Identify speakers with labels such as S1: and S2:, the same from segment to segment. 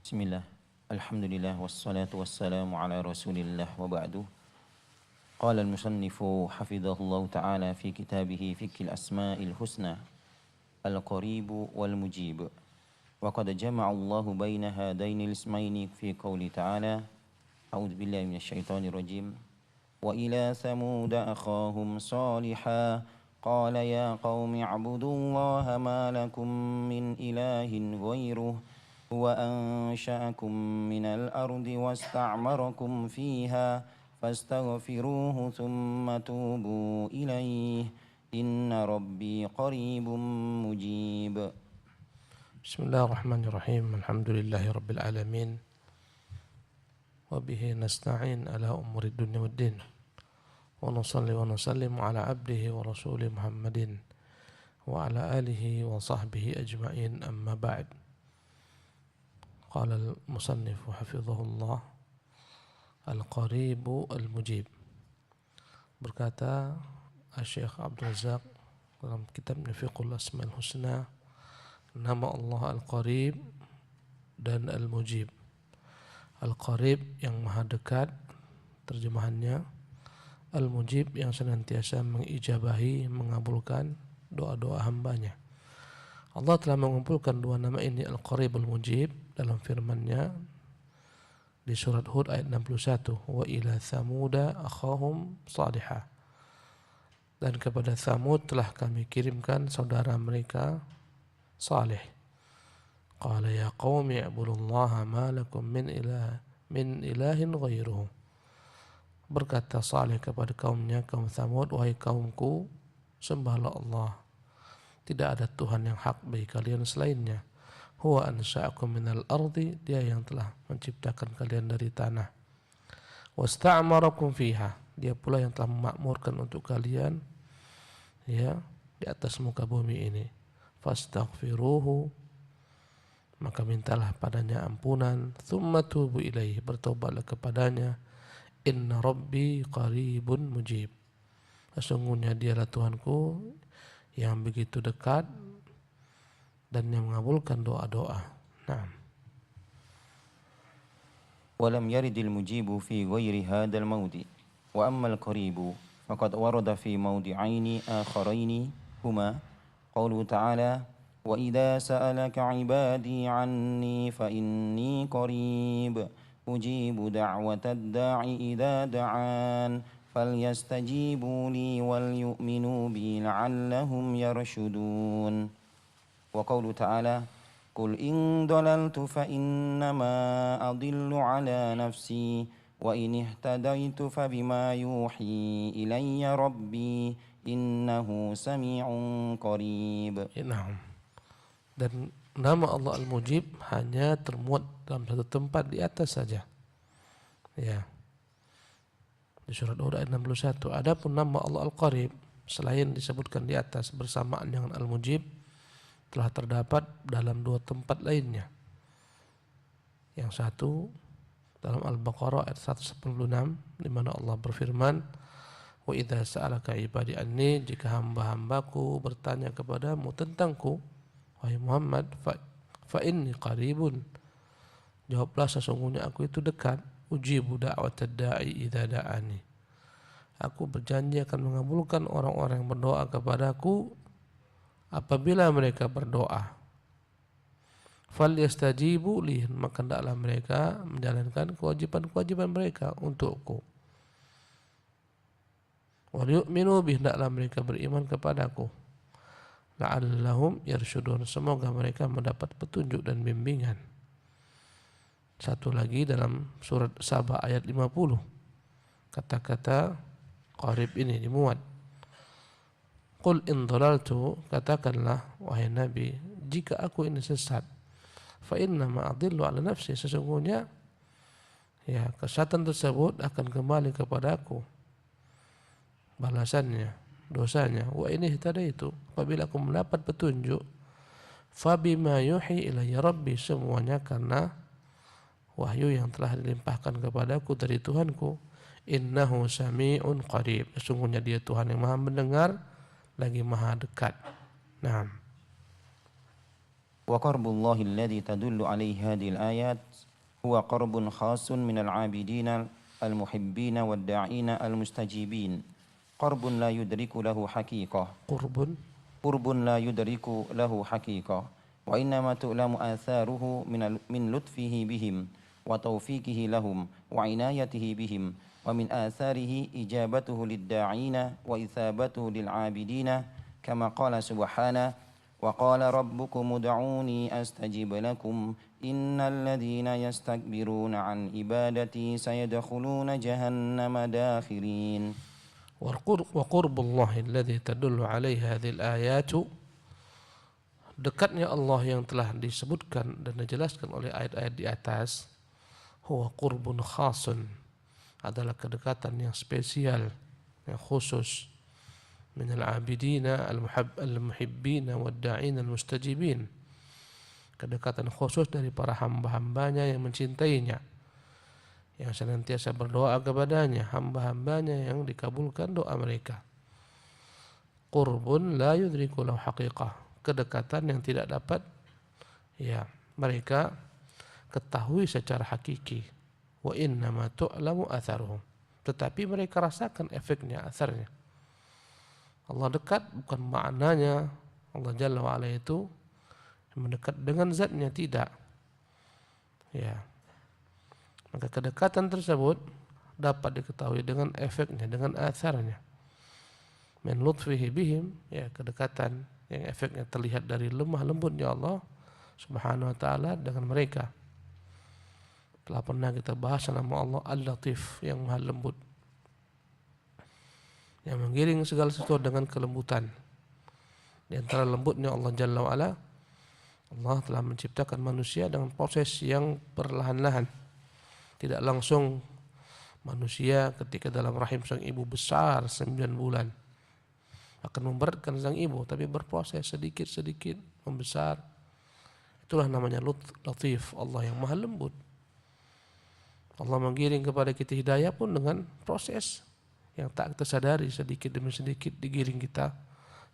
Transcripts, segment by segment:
S1: Bismillah, alhamdulillah, wassalatu wassalamu ala rasulillah wa ba'du. Qala al-musannifu hafidhahullah ta'ala fi kitabih fikil asma'il husna al-qaribu wal-mujib. Wa qad jama'a Allahu baina hadaini al-ismaini fi qawli ta'ala a'udzu billahi minasy syaithanir rajim. Wa ila thamuda akhahum salihah qala ya qaumi ibudullaha ma lakum min ilahin ghairuh huwa ansha'akum minal ardi wasta'marakum fiha fastaghfiruhu thumma tubu ilaihi inna rabbi qaribun mujib.
S2: Bismillahirrahmanirrahim. Alhamdulillahi rabbil alamin. Wa bihi nasta'in ala umuri dunya waddin. Wa nusalli wa nusallimu ala abdihi wa rasulih Muhammadin wa ala alihi wa sahbihi ajma'in, amma ba'd. Qala al-musannifu hafizahullah al-qaribu al-mujib. Berkata Syekh Abdul Razak dalam kitabnya Fiqhul Asma'il Husna, nama Allah Al-Qarib dan Al-Mujib. Al-Qarib yang maha dekat terjemahannya, Al-Mujib yang senantiasa mengijabahi, mengabulkan doa-doa hambanya. Allah telah mengumpulkan dua nama ini, Al-Qarib, Al-Mujib, dalam firman-Nya di surat Hud ayat 61, wa ila thamuda akhahum salihah. Dan kepada Thamud telah kami kirimkan saudara mereka Salih. Qala ya qaumi ibudullaha ma lakum min ilahin ghairuhu. Berkata Salih kepada kaumnya, kaum Thamud, wahai kaumku, sembahlah Allah. Tidak ada Tuhan yang hak bagi kalian selainnya. Huwa ansha'akum minal ardi, dia yang telah menciptakan kalian dari tanah. Wasta'marakum fiha, dia pula yang telah memakmurkan untuk kalian ya di atas muka bumi ini. Fastaghfiruhu, maka mintalah padanya ampunan. Thumma tubu ilaihi, bertobatlah kepadanya. Inna rabbi qaribun mujib, sesungguhnya dialah Tuhanku yang begitu dekat dan yang mengabulkan doa-doa. Naam.
S1: Walam yaridil mujibu fi ghairi hadal mawdi wa ammal qaribu faqad warada fi mawdi'aini akharaini huma qawluhu ta'ala wa idza sa'alaka 'ibadi 'anni fa inni qarib ujibu da'watad da'i idza da'an falyastajibu li wal yu'minu bi la'allahum yarshudun. Wa qawlu ta'ala qul in dalaltu fa innama adillu ala nafsi wa in ihtadaitu fa bima yuhi ilayya rabbi innahu sami'un qarib.
S2: Naam. Dan nama Allah Al-Mujib hanya termuat dalam satu tempat di atas saja. Ya. Di surat Hud ayat 61. Adapun nama Allah Al-Qarib selain disebutkan di atas bersamaan dengan Al-Mujib telah terdapat dalam dua tempat lainnya. Yang satu dalam Al-Baqarah ayat 196 di mana Allah berfirman, wa idza sa'alaka ibadi anni, jika hamba-hambaku bertanya kepadamu tentangku wahai Muhammad, fa inni qaribun, jawablah sesungguhnya aku itu dekat. Ujibu da'watad da'i idza da'ani, aku berjanji akan mengabulkan orang-orang yang berdoa kepadaku apabila mereka berdoa. Falyastajibu li, maka hendaklah mereka menjalankan kewajiban-kewajiban mereka untukku. Wal yu'minu bi, hendaklah mereka beriman kepadaku. La'allahum yarshudun, semoga mereka mendapat petunjuk dan bimbingan. Satu lagi dalam surat Saba ayat 50, kata-kata qarib ini dimuat. Qul in dhalaltu, katakanlah wahai Nabi, jika aku ini sesat, fa innama adillu ala nafsi, sesungguhnya ya kesesatan tersebut akan kembali kepadaku balasannya, dosanya. Wa in ihtadaitu, apabila aku mendapat petunjuk, fa bima yuhi ilayya rabbi, semuanya karena wahyu yang telah dilimpahkan kepadaku dari Tuhanku. Innahu sami'un qarib, sesungguhnya dia Tuhan yang maha mendengar lagi maha dekat. Nah,
S1: وقرب الله الذي تدل عليه هذه الآيات هو قرب خاص من العابدين المحبين والداعين المستجيبين، قرب لا يدرك له حقيقة، قرب لا يدرك له حقيقة، وإنما تؤلم آثاره من لطفه بهم وتوفيقه لهم وعنايته بهم، ومن آثاره إجابته للداعين وإثابته للعابدين، كما قال سبحانه: وقال ربكم ادعوني أستجب لكم إن الذين يستكبرون عن عبادتي سيدخلون جهنم داخرين.
S2: وقرب الله الذي تدل عليه هذه الآيات, dekatnya Allah yang telah disebutkan dan dijelaskan oleh ayat-ayat di atas, huwa qurbun khasun, adalah kedekatan yang spesial, yang khusus, minal abidina al-muhibbina wad-da'in al-mustajibin, kedekatan khusus dari para hamba-hambanya yang mencintainya, yang senantiasa berdoa kepadanya, hamba-hambanya yang dikabulkan doa mereka. Qurbun la yudriku lahu haqiqah, kedekatan yang tidak dapat mereka ketahui secara hakiki. Wa innama tu'lamu atharuhum, tetapi mereka rasakan efeknya, asarnya. Allah dekat bukan maknanya Allah Jalla wa'ala itu mendekat dengan zatnya, tidak. Maka kedekatan tersebut dapat diketahui dengan efeknya, dengan asarnya. Min lutfihi bihim, kedekatan yang efeknya terlihat dari lemah lembutnya Allah Subhanahu wa ta'ala dengan mereka. Telah pernah kita bahas nama Allah Al-Latif, yang maha lembut, yang menggiring segala sesuatu dengan kelembutan. Di antara lembutnya Allah Jalla wa'ala, Allah telah menciptakan manusia dengan proses yang perlahan-lahan. Tidak langsung manusia ketika dalam rahim sang ibu besar 9 bulan akan memberatkan sang ibu, tapi berproses sedikit-sedikit membesar. Itulah namanya Latif, Allah yang maha lembut. Allah menggiring kepada kita hidayah pun dengan proses yang tak kita sadari, sedikit demi sedikit digiring kita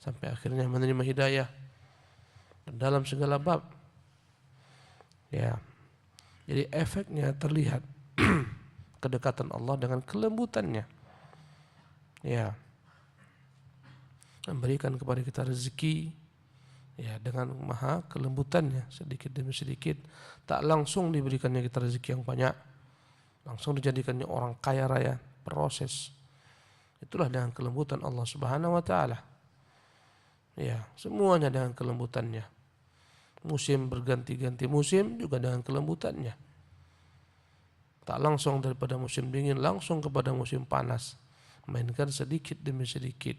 S2: sampai akhirnya menerima hidayah dalam segala bab. Jadi efeknya terlihat kedekatan Allah dengan kelembutannya. Memberikan kepada kita rezeki dengan maha kelembutannya, sedikit demi sedikit. Tak langsung diberikannya kita rezeki yang banyak, langsung dijadikannya orang kaya raya, proses. Itulah dengan kelembutan Allah Subhanahu wa ta'ala. Semuanya dengan kelembutannya. Musim berganti-ganti musim juga dengan kelembutannya. Tak langsung daripada musim dingin langsung kepada musim panas, mainkan sedikit demi sedikit.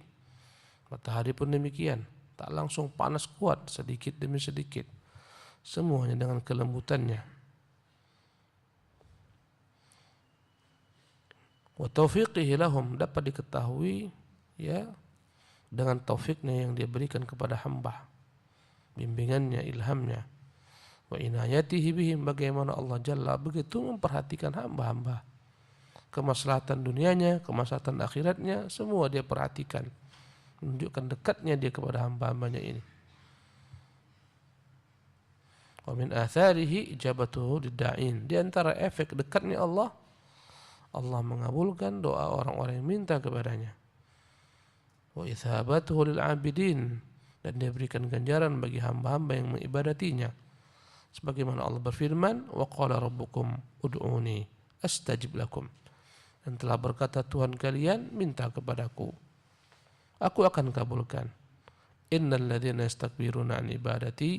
S2: Matahari pun demikian, tak langsung panas kuat, sedikit demi sedikit. Semuanya dengan kelembutannya. Wa taufiqihi lahum, dapat diketahui dengan taufiknya yang dia berikan kepada hamba, bimbingannya, ilhamnya. Wa inayatihi bihim, bagaimana Allah Jalla begitu memperhatikan hamba-hamba, kemaslahatan dunianya, kemaslahatan akhiratnya, semua dia perhatikan, menunjukkan dekatnya dia kepada hamba-hambanya ini. Wa min atharihi ijabatuhu lidda'in, di antara efek dekatnya Allah, Allah mengabulkan doa orang-orang yang minta kepadanya. Wa ithabatuhu lil abidin, dan dia berikan ganjaran bagi hamba-hamba yang mengibadatinya. Sebagaimana Allah berfirman, wa qala rabbukum ud'uni astajib lakum, dan telah berkata Tuhan kalian, minta kepadaku, aku akan kabulkan. Innal ladzina yastakbiruna an ibadati,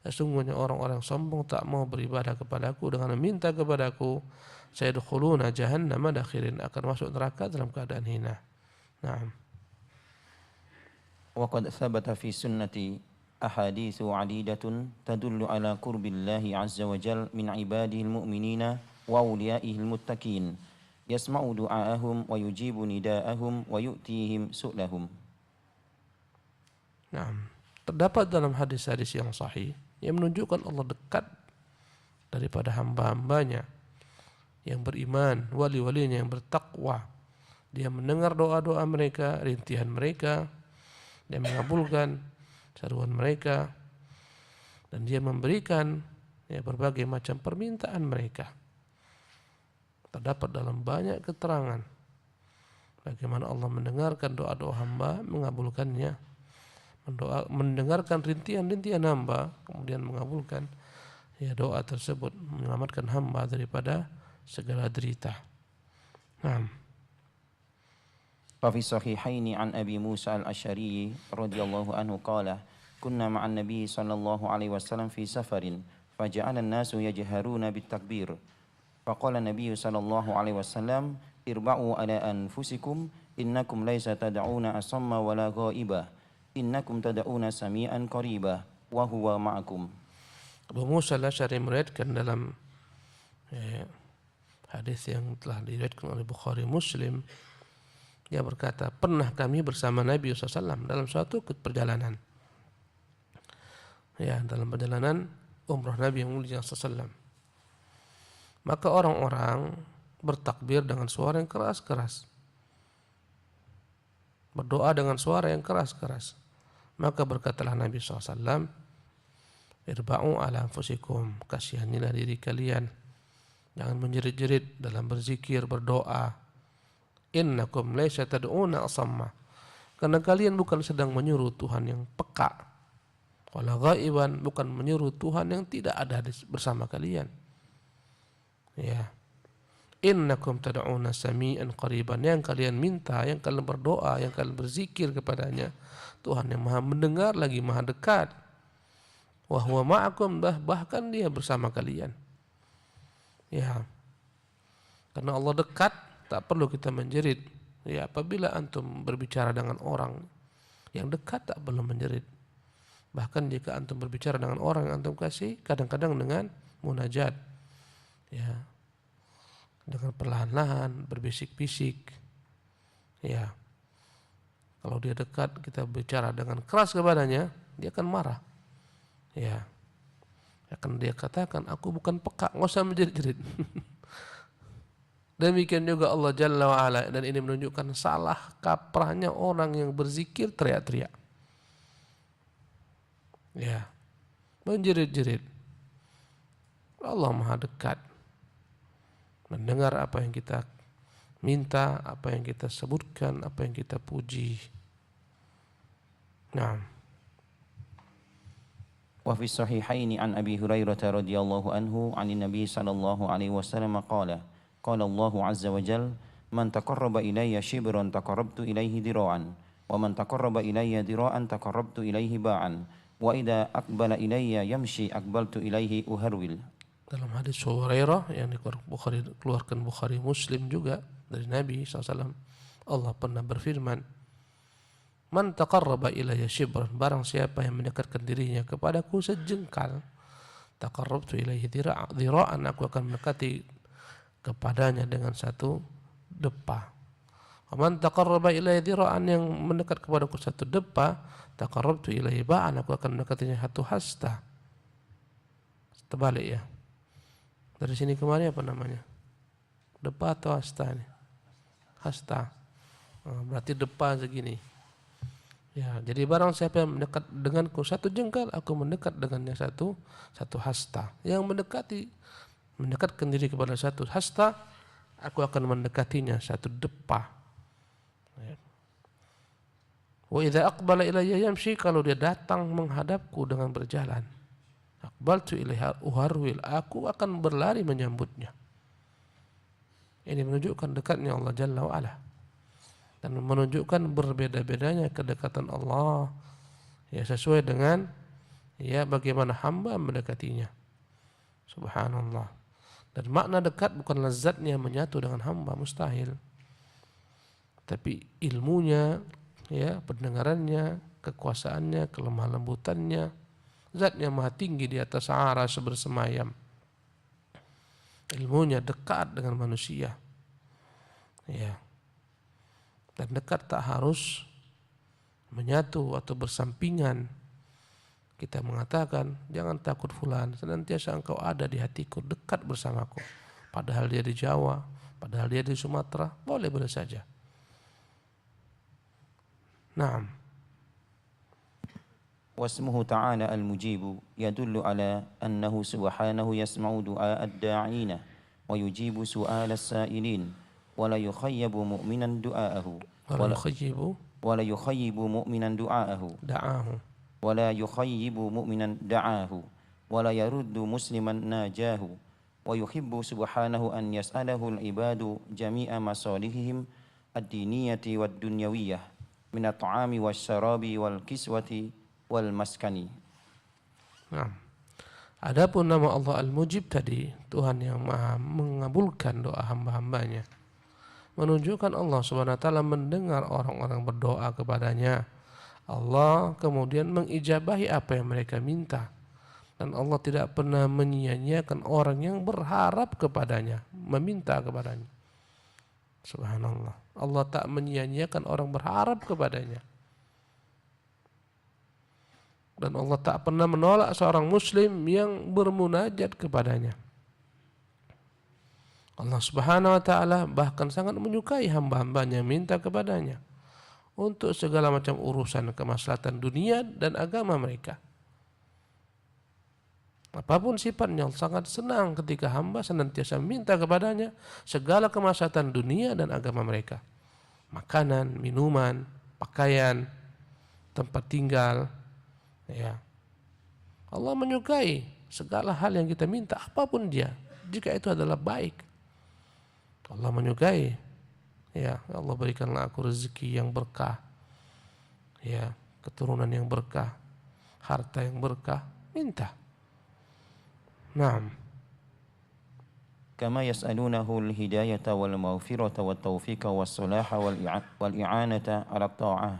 S2: sesungguhnya orang-orang sombong tak mau beribadah kepadaku dengan meminta kepadaku, sayadkhuluna jahannama dakhirin, akan masuk neraka dalam keadaan hina. Naam.
S1: وقد ثبت في السنة أحاديث عديدة تدل على قرب الله عز وجل من عباده المؤمنين وأوليائه المتقين، يسمع دعاءهم ويجيب نداءهم ويؤتيهم سؤلهم.
S2: Terdapat dalam hadis-hadis yang sahih yang menunjukkan Allah dekat daripada hamba-hambanya yang beriman, wali-walinya yang bertakwa. Dia mendengar doa-doa mereka, rintihan mereka, dia mengabulkan seruan mereka, dan dia memberikan berbagai macam permintaan mereka. Terdapat dalam banyak keterangan bagaimana Allah mendengarkan doa-doa hamba, mengabulkannya, mendengarkan rintihan-rintihan hamba, kemudian mengabulkan doa tersebut, menyelamatkan hamba daripada segala derita.
S1: ففي الصحيحين عن أبي موسى الأشعري رضي الله عنه قال كنا مع النبي صلى الله عليه وسلم في سفر فجعل الناس يجهرون بالتكبير فقال النبي صلى الله عليه وسلم اربعوا على أنفسكم إنكم ليس تدعون أصم ولا غائبا إنكم تدعون سميعا قريبا وهو معكم.
S2: Abu Musa al-Asy'ari meriwayatkan dalam hadis yang telah diriwayatkan oleh Bukhari Muslim, dia berkata, pernah kami bersama Nabi SAW dalam suatu perjalanan. Dalam perjalanan umrah Nabi yang mulia SAW. Maka orang-orang bertakbir dengan suara yang keras-keras, berdoa dengan suara yang keras-keras. Maka berkatalah Nabi SAW, irba'u ala anfusikum, kasihanilah diri kalian, jangan menjerit-jerit dalam berzikir, berdoa. Innakum laisa tad'una asamma, karena kalian bukan sedang menyuruh Tuhan yang peka, wala ghaiban, bukan menyuruh Tuhan yang tidak ada bersama kalian. Innakum tad'una sami'an qariban, yang kalian minta, yang kalian berdoa, yang kalian berzikir kepadanya, Tuhan yang maha mendengar lagi maha dekat. Wa huwa ma'akum, bahkan dia bersama kalian. Karena Allah dekat, tak perlu kita menjerit. Apabila antum berbicara dengan orang yang dekat, tak perlu menjerit. Bahkan jika antum berbicara dengan orang yang antum kasih, kadang-kadang dengan munajat, dengan perlahan-lahan, berbisik-bisik. Kalau dia dekat, kita bicara dengan keras kepadanya, dia akan marah. Akan dia katakan, aku bukan peka, nggak usah menjerit-jerit. Demikian juga Allah Jalla wa'ala, dan ini menunjukkan salah kaprahnya orang yang berzikir teriak-teriak. Menjerit-jerit. Allah maha dekat, mendengar apa yang kita minta, apa yang kita sebutkan, apa yang kita puji.
S1: وفي الصحيحين عن أبي هريرة رضي الله عنه عن النبي صلى الله عليه وسلم قال قال الله عز وجل من تقرب إلي شبرا تقربت إليه ذراعا ومن تقرب إلي ذراعا تقربت إليه باعا وإذا أقبل إلي يمشي أقبلت إليه أهرول.
S2: Dalam hadis Hurairah yang dikeluarkan Bukhari Muslim juga dari Nabi SAW, Allah pernah berfirman, man taqarraba ilayya shibran, barang siapa yang mendekatkan dirinya kepadaku sejengkal, taqarrabtu ilaihi dhira'an, aku akan mendekati kepadanya dengan satu depa. Man taqarraba ilayya dhira'an, yang mendekat kepadaku satu depa, taqarrabtu ilaihi ba'an, aku akan mendekatinya satu hasta. Terbalik ya. Dari sini kemari apa namanya? Depa atau hasta nih? Hasta. Berarti depa segini. Jadi barang siapa yang mendekat denganku satu jengkal, aku mendekat dengannya satu hasta. Yang mendekatkan diri kepada satu hasta, aku akan mendekatinya satu depa. Wa idza aqbala ilayya yamshi, kalau dia datang menghadapku dengan berjalan, aqbaltu ilaiha uharwil, aku akan berlari menyambutnya. Ini menunjukkan dekatnya Allah Jalla wa Ala, dan menunjukkan berbeda-bedanya kedekatan Allah sesuai dengan bagaimana hamba mendekatinya. Subhanallah. Dan makna dekat bukanlah zatnya menyatu dengan hamba, mustahil. Tapi ilmunya, pendengarannya, kekuasaannya, kelemah lembutannya, zatnya maha tinggi di atas arsy bersemayam. Ilmunya dekat dengan manusia. Dan dekat tak harus menyatu atau bersampingan. Kita mengatakan, jangan takut fulan, senantiasa engkau ada di hatiku, dekat bersamaku. Padahal dia di Jawa, padahal dia di Sumatera, boleh saja.
S1: واسمه تعالى المجيب يدل على أنه سبحانه يسمع دعاء الداعين ويجيب سؤال السائلين ولا يخيب مؤمنا دعاءه ولا يخيب مؤمنا دعاءه ولا يخيب مؤمنا دعاه ولا يرد مسلما ناجاه ويحب سبحانه أن يسأله العباد جميع مصالحهم الدينية والدنيوية من الطعام والشراب والكسوة والمسكن.
S2: Nah, adapun nama Allah Al-Mujib tadi, Tuhan yang Maha mengabulkan doa hamba-hambanya, menunjukkan Allah Subhanahu wa taala mendengar orang-orang berdoa kepadanya. Allah kemudian mengijabahi apa yang mereka minta. Dan Allah tidak pernah menyia-nyiakan orang yang berharap kepadanya, meminta kepadanya. Subhanallah. Allah tak menyia-nyiakan orang berharap kepadanya. Dan Allah tak pernah menolak seorang muslim yang bermunajat kepadanya. Allah Subhanahu wa taala bahkan sangat menyukai hamba-hambanya minta kepadanya untuk segala macam urusan kemaslahatan dunia dan agama mereka. Apapun sifatnya, Allah sangat senang ketika hamba senantiasa minta kepadanya segala kemaslahatan dunia dan agama mereka. Makanan, minuman, pakaian, tempat tinggal. Ya. Allah menyukai segala hal yang kita minta, apapun dia, jika itu adalah baik. Allah menyukai. Ya, Allah berikanlah aku rezeki yang berkah. Ya, keturunan yang berkah, harta yang berkah, minta. Naam.
S1: كما يسألونه الهداية والمغفرة والتوفيق والصلاح والإعانة على الطاعة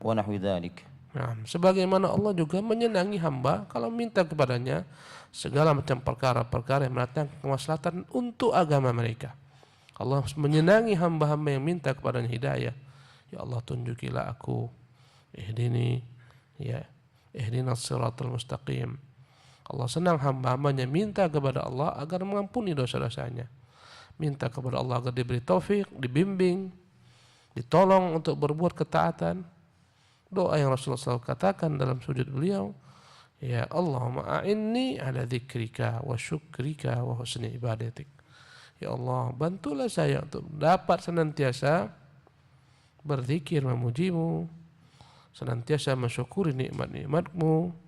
S1: ونحو ذلك.
S2: Nah, sebagaimana Allah juga menyenangi hamba kalau minta kepadanya segala macam perkara-perkara yang mendatangkan kemaslahatan untuk agama mereka. Allah menyenangi hamba-hamba yang minta kepadanya hidayah. Ya Allah, tunjukilah aku, ihdini, ya, ihdinas siratal mustaqim. Allah senang hamba-hambanya minta kepada Allah agar mengampuni dosa-dosanya. Minta kepada Allah agar diberi taufik, dibimbing, ditolong untuk berbuat ketaatan. Doa yang Rasulullah SAW katakan dalam sujud beliau, ya Allahumma a'inni ala dzikrika wa syukrika wa husni ibadatik. Ya Allah, bantulah saya untuk dapat senantiasa berzikir memujimu, senantiasa mensyukuri nikmat-nikmatmu.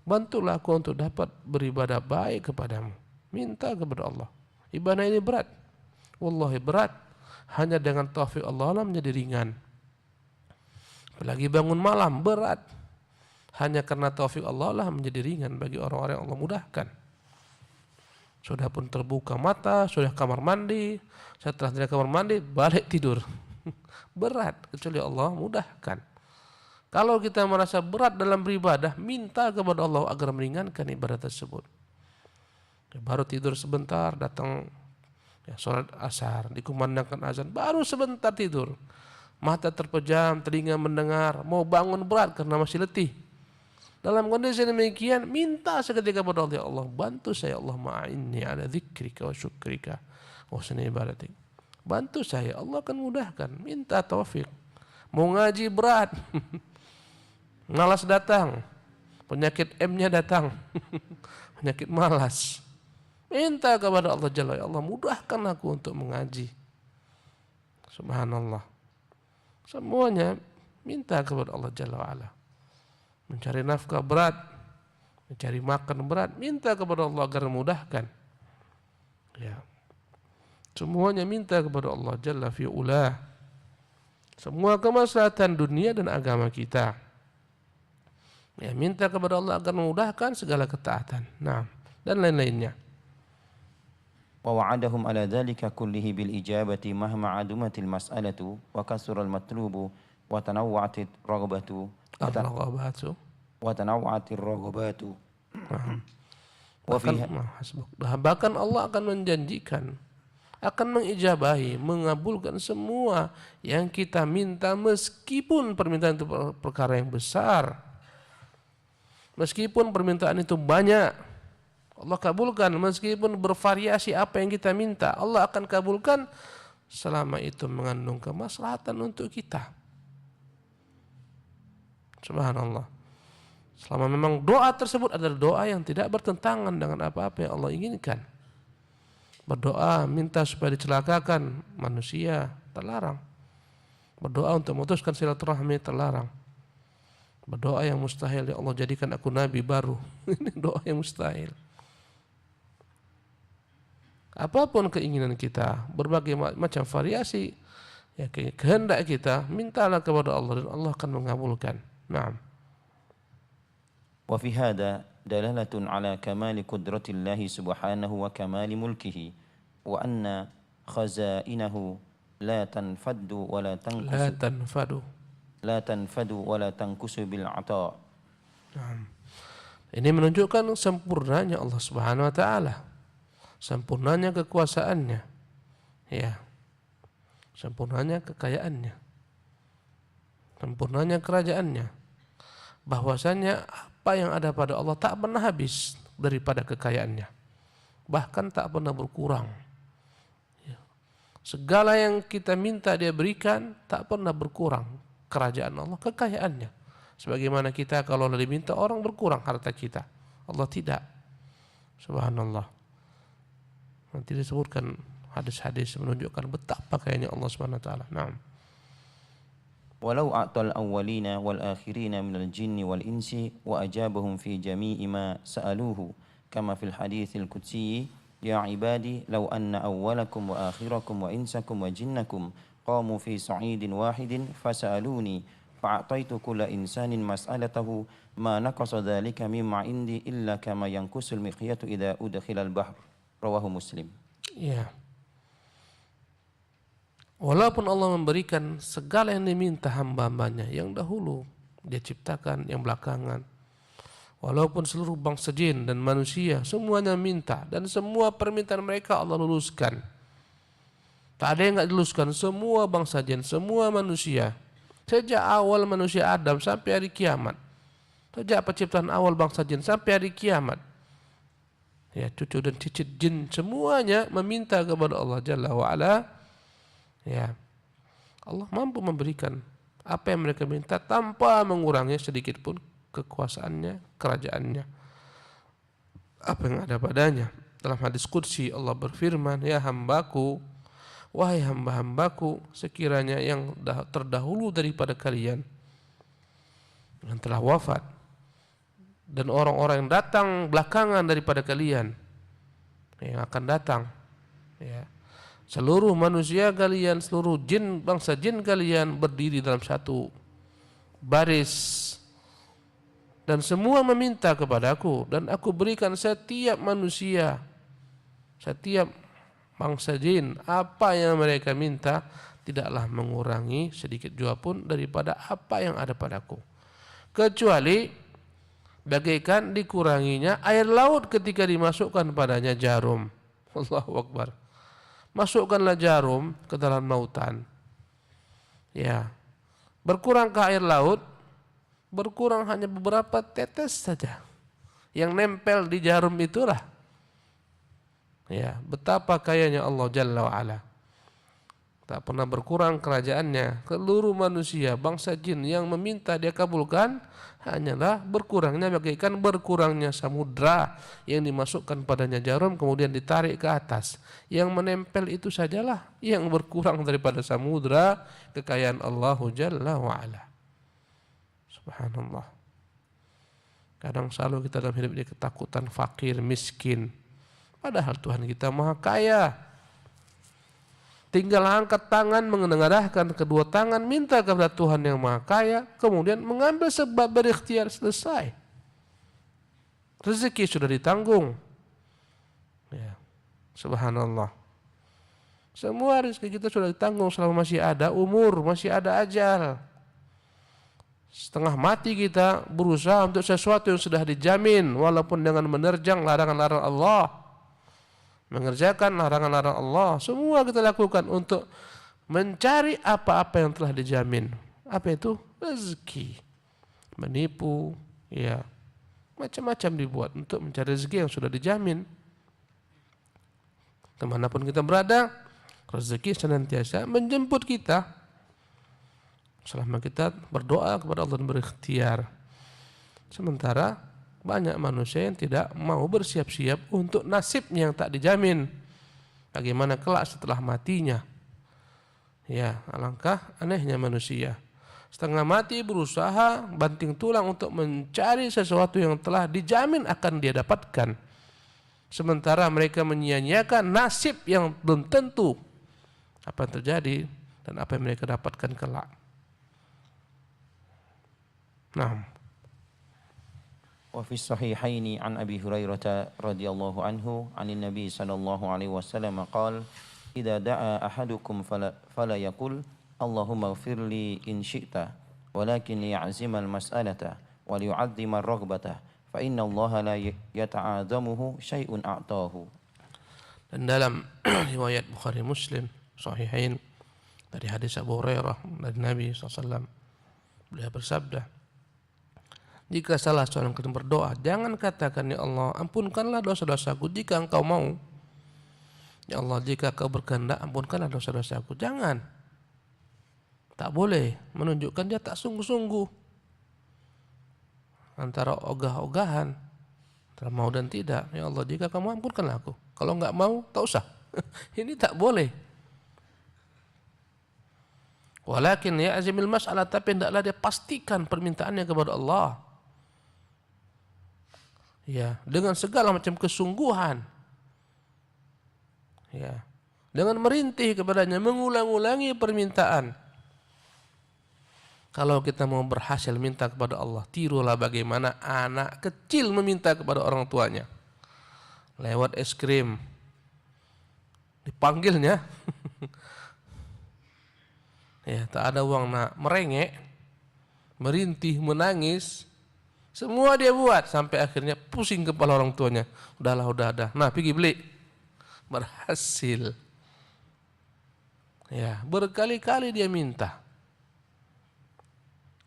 S2: Bantulah aku untuk dapat beribadah baik kepadamu. Minta kepada Allah. Ibadah ini berat. Wallahi berat. Hanya dengan taufik Allah menjadi ringan. Apalagi bangun malam berat. Hanya karena taufik Allah menjadi ringan bagi orang-orang yang Allah mudahkan. Sudah pun terbuka mata, sudah kamar mandi. Setelah dari kamar mandi, balik tidur. Berat, kecuali Allah mudahkan. Kalau kita merasa berat dalam beribadah, minta kepada Allah agar meringankan ibadah tersebut. Baru tidur sebentar, datang sholat asar, dikumandangkan azan, baru sebentar tidur. Mata terpejam, telinga mendengar, mau bangun berat karena masih letih. Dalam kondisi demikian, minta seketika kepada Allah, ya Allah, bantu saya, Allah ma'inni ala dzikrika wa syukrika wa husni ibadatik. Bantu saya, Allah akan mudahkan. Minta taufik. Mau ngaji berat. Malas datang, penyakit M-nya datang, penyakit malas. Minta kepada Allah Jalla, ya Allah mudahkan aku untuk mengaji. Subhanallah. Semuanya minta kepada Allah Jalla wa'ala. Mencari nafkah berat, mencari makan berat, minta kepada Allah agar memudahkan. Ya. Semuanya minta kepada Allah Jalla fi'ulah. Semua kemaslahatan dunia dan agama kita. Ya, minta kepada Allah agar memudahkan segala ketaatan. Nah, dan lain-lainnya.
S1: Wa wa'adahum ala dzalika kullihi bil ijabati mahma 'adumatil mas'alatu wa kasura al matlubu wa tanawwa'atir raghbatu wa tanawwa'atir raghbatu.
S2: Bahkan Allah akan menjanjikan, akan mengijabahi, mengabulkan semua yang kita minta meskipun permintaan itu perkara yang besar. Meskipun permintaan itu banyak, Allah kabulkan. Meskipun bervariasi apa yang kita minta, Allah akan kabulkan selama itu mengandung kemaslahatan untuk kita. Subhanallah. Selama memang doa tersebut adalah doa yang tidak bertentangan dengan apa-apa yang Allah inginkan. Berdoa minta supaya dicelakakan manusia terlarang. Berdoa untuk memutuskan silaturahmi terlarang. Berdoa yang mustahil, ya Allah jadikan aku nabi baru. Ini doa yang mustahil. Apapun keinginan kita, berbagai macam variasi ya kehendak kita, mintalah kepada Allah dan Allah akan mengabulkan. Naam.
S1: Wa fi hada dalalatun ala kamali qudratillahi subhanahu wa kamali mulkihi wa anna khazainahu la tanfaddu wa la tanqusu wa la tanqusu bil ata.
S2: Ini menunjukkan sempurnanya Allah Subhanahu wa taala. Sempurnanya kekuasaannya. Ya. Sempurnanya kekayaannya. Sempurnanya kerajaannya. Bahwasanya apa yang ada pada Allah tak pernah habis daripada kekayaannya. Bahkan tak pernah berkurang. Ya. Segala yang kita minta dia berikan tak pernah berkurang. Kerajaan Allah, kekayaannya. Sebagaimana kita kalau diminta orang berkurang harta kita. Allah tidak. Subhanallah. Nanti disebutkan hadis-hadis menunjukkan betapa kayanya Allah Subhanahu wa taala. Naam.
S1: Walau a'tal awwalina wal akhirina minal jinni wal insi wa ajabahum fi jami'i ma sa'aluhu kama fil haditsil qudsi ya ibadi law anna awwalakum wa akhirakum wa insakum wa jinnakum qamu fi sa'idin wahidin fasa'aluni fa'ataitu kulla insanin mas'alatahu ma naqasa dhalika mimma indi illa kama yanqusul miqyatu idza udkhila al-bahr. Rawahu Muslim.
S2: Ya. Walaupun Allah memberikan segala yang diminta hamba-hambanya yang dahulu dia ciptakan, yang belakangan. Walaupun seluruh bangsa jin dan manusia semuanya minta dan semua permintaan mereka Allah luluskan. Tak ada yang enggak diluluskan, semua bangsa jin, semua manusia. Sejak awal manusia Adam sampai hari kiamat. Sejak penciptaan awal bangsa jin sampai hari kiamat. Ya, cucu dan cicit jin semuanya meminta kepada Allah Jalla wa Ala. Ya. Allah mampu memberikan apa yang mereka minta tanpa mengurangi sedikit pun kekuasaannya, kerajaannya. Apa yang ada padanya. Dalam hadis qudsi Allah berfirman, "Ya hambaku, wahai hamba-hambaku, sekiranya yang terdahulu daripada kalian yang telah wafat dan orang-orang yang datang belakangan daripada kalian yang akan datang, ya, seluruh manusia kalian, seluruh jin, bangsa jin kalian berdiri dalam satu baris dan semua meminta kepadaku dan aku berikan setiap manusia, setiap bangsa jin apa yang mereka minta tidaklah mengurangi sedikit jua pun daripada apa yang ada padaku, kecuali bagaikan dikuranginya air laut ketika dimasukkan padanya jarum. Allahu Akbar. Masukkanlah jarum ke dalam lautan. Ya. Berkurangkah air laut? Berkurang hanya beberapa tetes saja. Yang nempel di jarum itulah. Ya, betapa kayanya Allah Jalla wa Ala. Tak pernah berkurang kerajaannya. Seluruh manusia, bangsa jin yang meminta dia kabulkan hanyalah berkurangnya bagaikan berkurangnya samudra yang dimasukkan padanya jarum kemudian ditarik ke atas. Yang menempel itu sajalah yang berkurang daripada samudra kekayaan Allah Jalla wa Ala. Subhanallah. Kadang selalu kita dalam hidup ini ketakutan fakir, miskin. Padahal Tuhan kita maha kaya. Tinggal angkat tangan, menengadahkan kedua tangan, minta kepada Tuhan yang maha kaya, kemudian mengambil sebab berikhtiar, selesai. Rezeki sudah ditanggung. Ya. Subhanallah. Semua rezeki kita sudah ditanggung selama masih ada umur, masih ada ajal. Setengah mati kita berusaha untuk sesuatu yang sudah dijamin, walaupun dengan menerjang larangan-larangan Allah. Mengerjakan larangan-larangan Allah, semua kita lakukan untuk mencari apa-apa yang telah dijamin. Apa itu? Rezeki. Menipu, ya, macam-macam dibuat untuk mencari rezeki yang sudah dijamin. Kemanapun kita berada, rezeki senantiasa menjemput kita selama kita berdoa kepada Allah dan berikhtiar. Sementara banyak manusia yang tidak mau bersiap-siap untuk nasibnya yang tak dijamin. Bagaimana kelak setelah matinya? Ya, alangkah anehnya manusia. Setengah mati berusaha banting tulang untuk mencari sesuatu yang telah dijamin akan dia dapatkan. Sementara mereka menyia-nyiakan nasib yang belum tentu apa yang terjadi dan apa yang mereka dapatkan kelak. Nah,
S1: وفي الصحيحين عن أبي هريرة رضي الله عنه عن النبي صلى الله عليه وسلم قال إذا دعا أحدكم فلا يقول اللهم اغفر لي إن شئت ولكن ليعزم المسألة وليعظم الرغبة فإن الله لا يتعاظمه شيء أعطاه.
S2: dan dalam riwayat Bukhari Muslim Sahihain dari hadis Abu Hurairah dari Nabi SAW, beliau bersabda, jika salah seorang kita berdoa, jangan katakan, ya Allah, ampunkanlah dosa-dosaku jika engkau mau. Ya Allah, jika kau berkehendak, ampunkanlah dosa-dosaku. Jangan. Tak boleh menunjukkan dia tak sungguh-sungguh. Antara ogah-ogahan, antara mau dan tidak. Ya Allah, jika kamu ampunkanlah aku. Kalau enggak mau, tak usah. Ini tak boleh. Walakin ya'zimil mas'alah, tapi hendaklah dia pastikan permintaannya kepada Allah. Ya, dengan segala macam kesungguhan. Ya, dengan merintih kepadanya, mengulang-ulangi permintaan. Kalau kita mau berhasil minta kepada Allah, tirulah bagaimana anak kecil meminta kepada orang tuanya. Lewat es krim. Dipanggilnya. Ya, tak ada uang, nak merengek, merintih, menangis. Semua dia buat sampai akhirnya pusing kepala orang tuanya. Udahlah, udah. Nah, pergi beli. Berhasil. Ya, berkali-kali dia minta.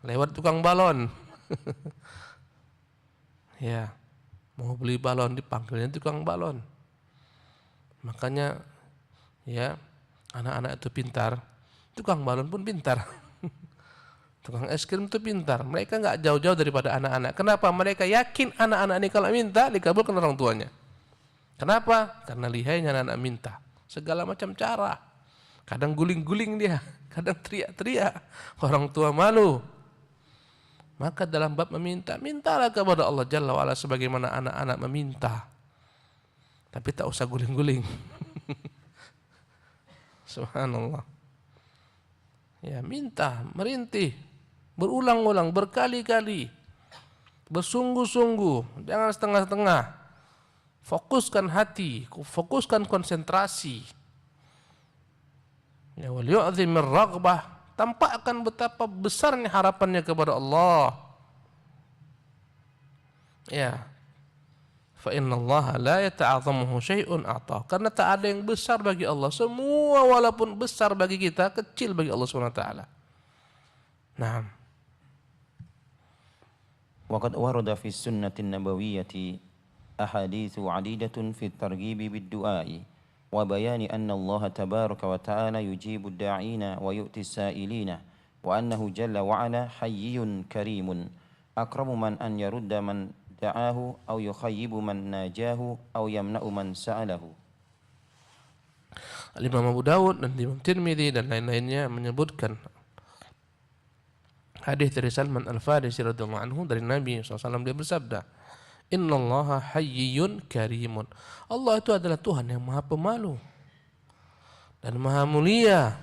S2: Lewat tukang balon. Ya, mau beli balon dipanggilnya tukang balon. Makanya ya, anak-anak itu pintar. Tukang balon pun pintar. Tukang es krim itu pintar. Mereka enggak jauh-jauh daripada anak-anak. Kenapa? Mereka yakin anak-anak ini kalau minta dikabulkan orang tuanya. Kenapa? Karena lihainya anak-anak minta. Segala macam cara. Kadang guling-guling dia, kadang teriak-teriak. Orang tua malu. Maka dalam bab meminta, mintalah kepada Allah Jalla wa'ala sebagaimana anak-anak meminta. Tapi tak usah guling-guling. Subhanallah. Ya, minta, merintih, berulang-ulang, berkali-kali, bersungguh-sungguh, jangan setengah-setengah. Fokuskan hati, fokuskan konsentrasi. Ya, wal yu'zimir raghbah, tampakkan betapa besarnya harapannya kepada Allah. Ya. Fa innallaha la yata'azzamuhu syai'un a'ta. Karena tak ada yang besar bagi Allah. Semua walaupun besar bagi kita, kecil bagi Allah Subhanahu wa taala. Naam.
S1: وقد ورد في السنة النبوية أحاديث عديدة في الترغيب بالدعاء وبيان أن الله تبارك وتعالى يجيب الداعين ويؤتي السائلين وأنه جل وعلا حيي كريم أكرم من أن يرد من دعاه أو يخيب من ناجاه أو يمنع من سأله.
S2: Imam Abu Dawud dan Imam Tirmidzi dan lain-lainnya menyebutkan hadis dari Salman Al-Farisi radhiyallahu anhu dari Nabi SAW, dia bersabda, Innallaha hayyun karimun. Allah itu adalah Tuhan yang maha pemalu dan maha mulia.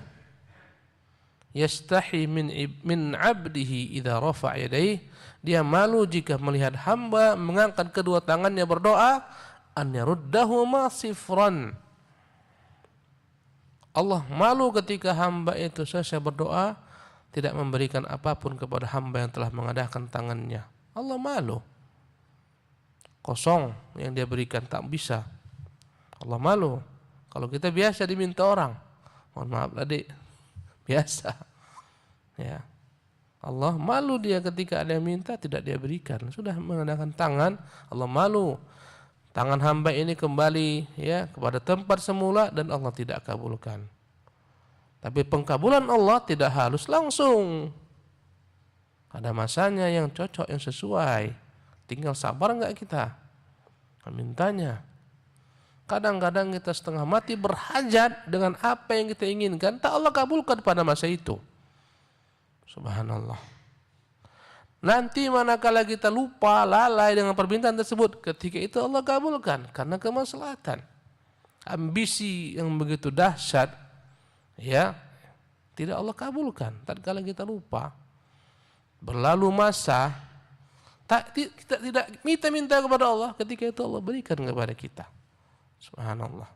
S2: Yastahi min abdihi idza rafa' yadayhi. Dia malu jika melihat hamba mengangkat kedua tangannya berdoa, an yaruddahuma sifran. Allah malu ketika hamba itu selesai berdoa tidak memberikan apapun kepada hamba yang telah mengadakan tangannya. Allah malu. Kosong yang dia berikan, tak bisa. Allah malu. Kalau kita biasa diminta orang, mohon maaf adik, biasa. Ya. Allah malu dia ketika ada yang minta tidak dia berikan. Sudah mengadakan tangan, Allah malu. Tangan hamba ini kembali ya kepada tempat semula dan Allah tidak kabulkan. Tapi pengkabulan Allah tidak halus langsung. Ada masanya yang cocok, yang sesuai. Tinggal sabar enggak kita memintanya. Kadang-kadang kita setengah mati berhajat dengan apa yang kita inginkan, tak Allah kabulkan pada masa itu. Subhanallah. Nanti manakala kita lupa, lalai dengan permintaan tersebut, ketika itu Allah kabulkan karena kemaslahatan. Ambisi yang begitu dahsyat, ya, tidak Allah kabulkan tatkala kita lupa. Berlalu masa, kita tidak minta kepada Allah, ketika itu Allah berikan kepada kita. Subhanallah.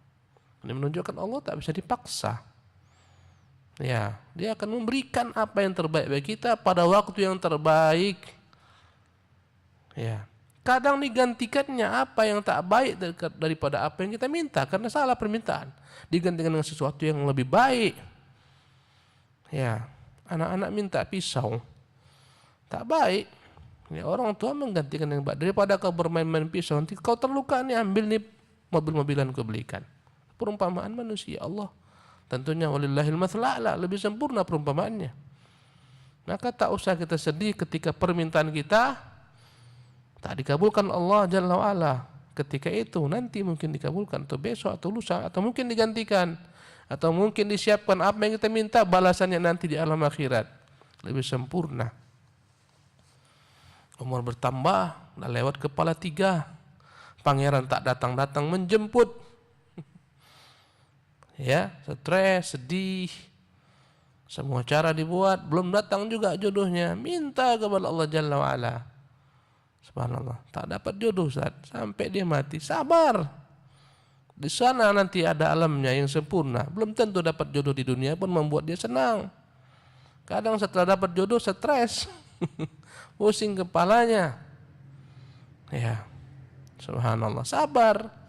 S2: Ini menunjukkan Allah tak bisa dipaksa. Ya, Dia akan memberikan apa yang terbaik bagi kita pada waktu yang terbaik. Ya, kadang digantikannya apa yang tak baik daripada apa yang kita minta karena salah permintaan, digantikan dengan sesuatu yang lebih baik. Ya, anak-anak minta pisau, tak baik. Ya, orang tua menggantikan yang baik daripada kau bermain-main pisau, nanti kau terluka nih, ambil nih mobil-mobilan kau belikan. Perumpamaan manusia Allah. Tentunya walillahil mathlul a'la, lebih sempurna perumpamaannya. Maka tak usah kita sedih ketika permintaan kita tak dikabulkan Allah Jalla wa'ala. Ketika itu nanti mungkin dikabulkan, atau besok, atau lusa, atau mungkin digantikan, atau mungkin disiapkan apa yang kita minta, balasannya nanti di alam akhirat lebih sempurna. Umur bertambah, dah lewat kepala 3, pangeran tak datang-datang menjemput. Ya, stres, sedih, semua cara dibuat, belum datang juga jodohnya. Minta kepada Allah Jalla wa'ala. Subhanallah, tak dapat jodoh Ustaz, sampai dia mati. Sabar, di sana nanti ada alamnya yang sempurna. Belum tentu dapat jodoh di dunia pun membuat dia senang. Kadang setelah dapat jodoh stres, pusing kepalanya. Ya, subhanallah, sabar.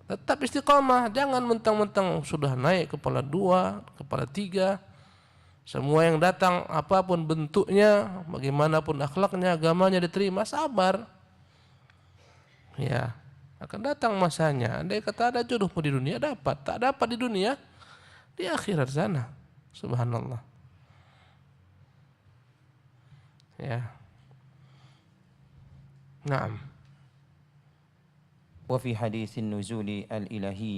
S2: Tetap istiqamah, jangan mentang-mentang sudah naik kepala 2, kepala 3. Semua yang datang apapun bentuknya, bagaimanapun akhlaknya, agamanya diterima, sabar. Ya, akan datang masanya. Andai kata ada jodohmu di dunia, dapat. Tak dapat di dunia, di akhirat sana. Subhanallah. Ya. Naam.
S1: وفي حديث النزول الإلهي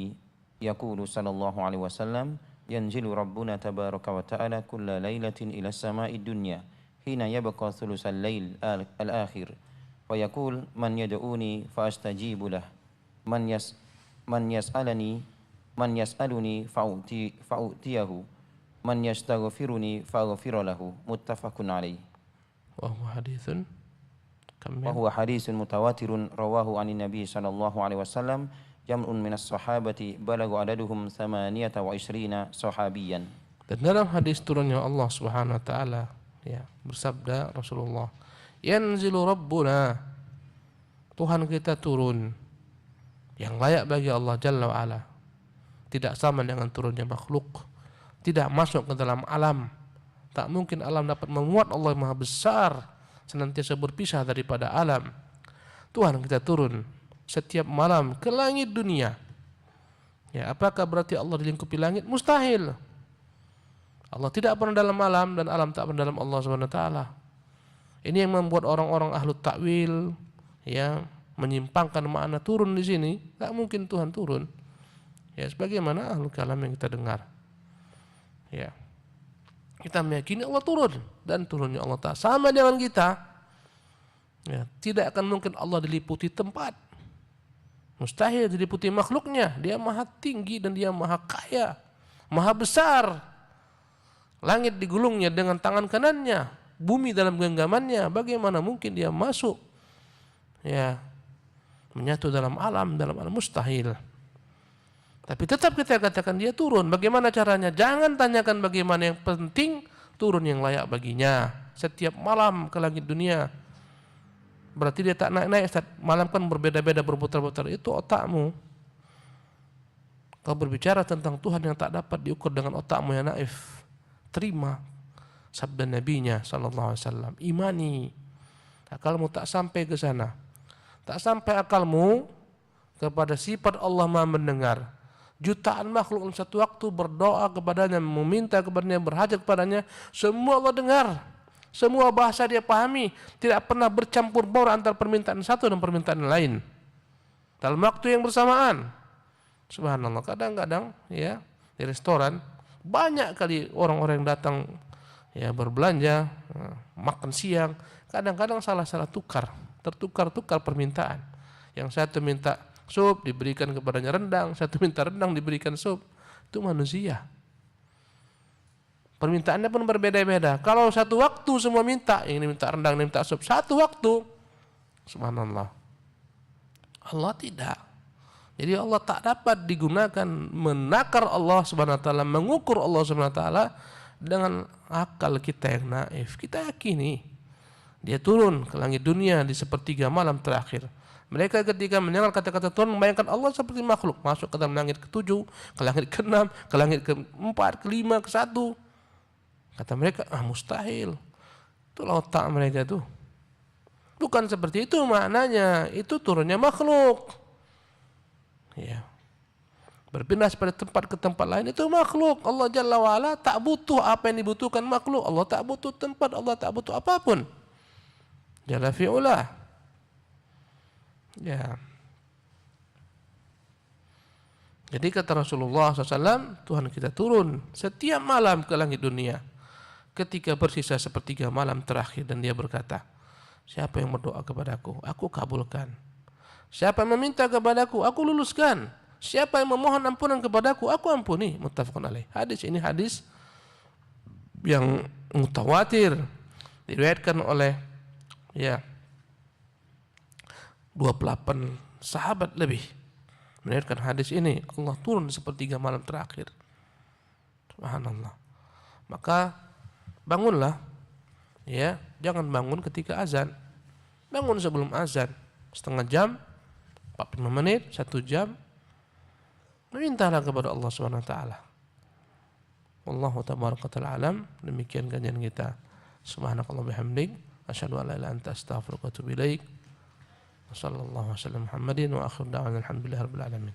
S1: يقول صلى الله عليه وسلم ينزل ربنا تبارك وتعالى كل ليلة إلى السماء الدنيا حين يبقى ثلث الليل الآخر ويقول من يدعوني فأستجيب له من يسألني فأؤتيه من يستغفرني فأغفر له متفق عليه
S2: وهو
S1: حديث متواتر رواه عن النبي صلى الله عليه وسلم جمع من الصحابة بلغ عددهم 28 صحابيا.
S2: Dan dalam hadis turunnya Allah Subhanahu wa taala, ya, bersabda Rasulullah, yanzilu rabbuna, Tuhan kita turun yang layak bagi Allah Jalla wa ala. Tidak sama dengan turunnya makhluk, tidak masuk ke dalam alam. Tak mungkin alam dapat memuat Allah yang Maha Besar, senantiasa berpisah daripada alam. Tuhan kita turun setiap malam ke langit dunia. Ya, apakah berarti Allah dilingkupi langit? Mustahil. Allah tidak pernah dalam alam dan alam tak pernah dalam Allah Subhanahu wa taala. Ini yang membuat orang-orang ahlu takwil, ya, menyimpangkan makna turun di sini. Tak mungkin Tuhan turun. Ya, sebagaimana ahlu kalam yang kita dengar. Ya. Kita meyakini Allah turun, dan turunnya Allah tak sama dengan kita. Ya, tidak akan mungkin Allah diliputi tempat. Mustahil diliputi makhluknya. Dia maha tinggi dan dia maha kaya, maha besar. Langit digulungnya dengan tangan kanannya, bumi dalam genggamannya. Bagaimana mungkin dia masuk, ya, menyatu dalam alam mustahil. Tapi tetap kita katakan dia turun. Bagaimana caranya? Jangan tanyakan bagaimana, yang penting turun yang layak baginya. Setiap malam ke langit dunia. Berarti dia tak naik-naik. Malam kan berbeda-beda, berputar-putar. Itu otakmu. Kau berbicara tentang Tuhan yang tak dapat diukur dengan otakmu yang naif. Terima sabda Nabi-Nya SAW. Imani. Akalmu tak sampai ke sana. Tak sampai akalmu kepada sifat Allah Maha mendengar. Jutaan makhluk dalam satu waktu berdoa kepadanya, meminta kepadanya, berhajat kepadanya, semua Allah dengar. Semua bahasa dia pahami, tidak pernah bercampur baur antara permintaan satu dan permintaan lain. Dalam waktu yang bersamaan. Subhanallah, kadang-kadang ya di restoran banyak kali orang-orang yang datang ya berbelanja, makan siang, kadang-kadang salah-salah tertukar permintaan. Yang satu minta sup diberikan kepadanya rendang, satu minta rendang diberikan sup. Itu manusia. Permintaannya pun berbeda-beda. Kalau satu waktu semua minta, yang ini minta rendang, ini minta sup, satu waktu. Subhanallah. Allah tidak. Jadi Allah tak dapat digunakan menakar Allah Subhanahu wa taala, mengukur Allah Subhanahu wa taala dengan akal kita yang naif. Kita yakini dia turun ke langit dunia di sepertiga malam terakhir. Mereka ketika mendengar kata-kata Tuhan membayangkan Allah seperti makhluk, masuk ke dalam langit ke-7, ke langit ke-6, ke langit ke-4, ke-5, ke-1. Kata mereka, mustahil. Itulah otak mereka itu. Bukan seperti itu maknanya, itu turunnya makhluk. Ya. Berpindah pada tempat ke tempat lain itu makhluk. Allah Jalla wa'ala tak butuh apa yang dibutuhkan makhluk. Allah tak butuh tempat, Allah tak butuh apapun. Jalla fi'ulah. Ya. Jadi kata Rasulullah SAW, Tuhan kita turun setiap malam ke langit dunia. Ketika bersisa sepertiga malam terakhir dan dia berkata, siapa yang berdoa kepadaku, aku kabulkan. Siapa yang meminta kepadaku, aku luluskan. Siapa yang memohon ampunan kepadaku, aku ampuni. Muttafaqun alaih. Hadis ini hadis yang mutawatir, diriwayatkan oleh 28 sahabat lebih. Meriwayatkan hadis ini, Allah turun di sepertiga malam terakhir. Subhanallah. Maka bangunlah, ya, jangan bangun ketika azan. Bangun sebelum azan, setengah jam, 45 menit, 1 jam. Memintalah kepada Allah Subhanahu wa taala. Wallahu tabaraka ta'ala alam. Demikian kajian kita. Subhanakallah bihamdik, asyhadu an la ilaha illa anta astaghfiruka wa atubu ilaik. Wassallallahu wasallam Muhammadin wa akhiru da'wana alhamdulillahirabbil alamin.